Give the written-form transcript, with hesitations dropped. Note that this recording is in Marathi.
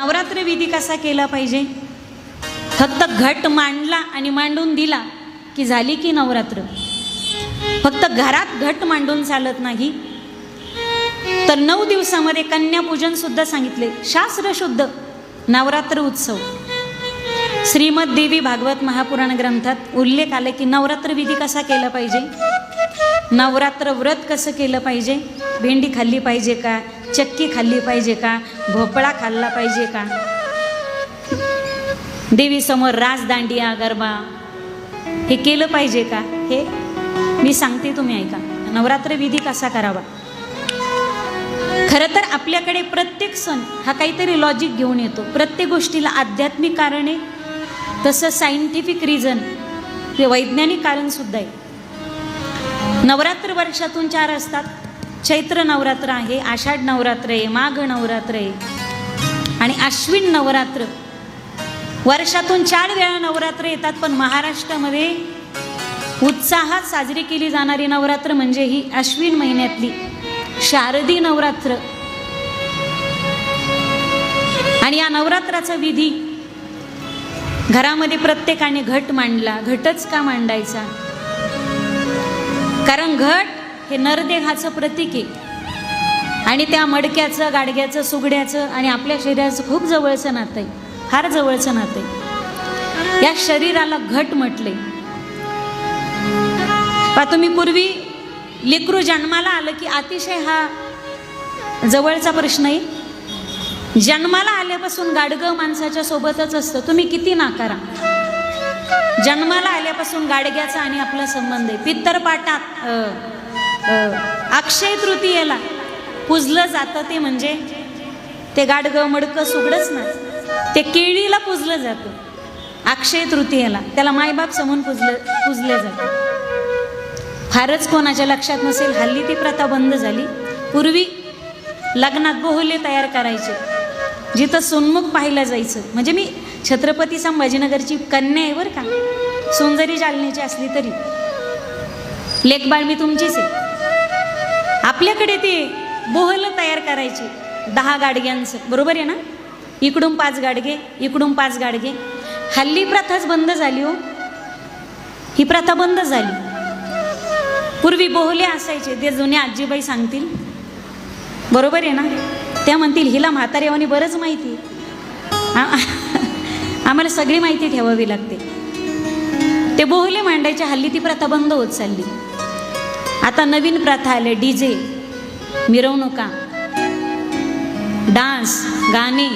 नवरात्र विधी कसा केला पाहिजे? फक्त घट मांडला आणि मांडून दिला की झाली की नवरात्र. फक्त घरात घट मांडून चालत नाही, तर 9 दिवसामध्ये कन्यापूजन सुद्धा सांगितले. शास्त्रशुद्ध नवरात्र उत्सव. श्रीमद देवी भागवत महापुराण ग्रंथात उल्लेख आले की नवरात्र विधी कसा केला पाहिजे, नवरात्र व्रत कसं केलं पाहिजे. भेंडी खाल्ली पाहिजे का, चक्की खाल्ली पाहिजे का, भोपळा खाल्ला पाहिजे का, देवीसमोर रास दांडिया गरबा हे केलं पाहिजे का, हे मी सांगते, तुम्ही ऐका. नवरात्र विधी कसा करावा. खरं तर आपल्याकडे प्रत्येक सण हा काहीतरी लॉजिक घेऊन येतो. प्रत्येक गोष्टीला आध्यात्मिक कारण आहे, तसं सायंटिफिक रिझन, ते वैज्ञानिक कारण सुद्धा आहे. नवरात्र वर्षातून 4 असतात. चैत्र नवरात्र आहे, आषाढ नवरात्र आहे, माघ नवरात्र आहे आणि अश्विन नवरात्र. वर्षातून 4 वेळा नवरात्र येतात. पण महाराष्ट्रामध्ये उत्साहात साजरी केली जाणारी नवरात्र म्हणजे ही अश्विन महिन्यातली शारदी नवरात्र. आणि या नवरात्राचा विधी घरामध्ये प्रत्येकाने घट मांडला. घटच का मांडायचा? कारण घट हे नरदेहाचं प्रतीक आहे आणि त्या मडक्याचं, गाडग्याचं, सुगड्याचं आणि आपल्या शरीराचं खूप जवळचं नातं आहे, फार जवळचं नातं आहे. या शरीराला घट म्हटले. तुम्ही पूर्वी लेकरू जन्माला आलं की अतिशय हा जवळचा प्रश्न आहे. जन्माला आल्यापासून गाडगं माणसाच्या सोबतच असतं, तुम्ही किती नाकारा. जन्माला आल्यापासून गाडग्याचा आणि आपला संबंध आहे. पित्तरपाटात अक्षय तृतीयेला पूजलं जातं ते म्हणजे ते गाडगं मडकं सुगडच ना, ते केळीला पूजलं जातं अक्षय तृतीयेला. त्याला मायबाप समून पूजले जातं. फारच कोणाच्या लक्षात नसेल, हल्ली ती प्रथा बंद झाली. पूर्वी लग्नात बोहले तयार करायचे, जिथं सुन्मुख पाहिलं जायचं. म्हणजे मी छत्रपती संभाजीनगरची कन्या आहे बरं का, सून जरी जालन्याची असली तरी लेकबाळ मी तुमचीच आहे. आपल्याकडे ते बोहलं तयार करायचे 10 गाडग्यांचं, बरोबर आहे ना. इकडून 5 गाडगे, इकडून 5 गाडगे. हल्ली प्रथाच बंद झाली हो, ही प्रथा बंद झाली. पूर्वी बोहले असायचे, ते जुन्या आजीबाई सांगतील, बरोबर आहे ना. त्या म्हणतील हिला म्हातारेवानी बरंच माहिती आम्हाला सगळी माहिती ठेवावी लागते. ते बोहले मांडायचे. हल्ली ती प्रथा बंद होत चालली. आता नवीन प्रथा आले, डीजे, मिरवणुका, डान्स, गाणे.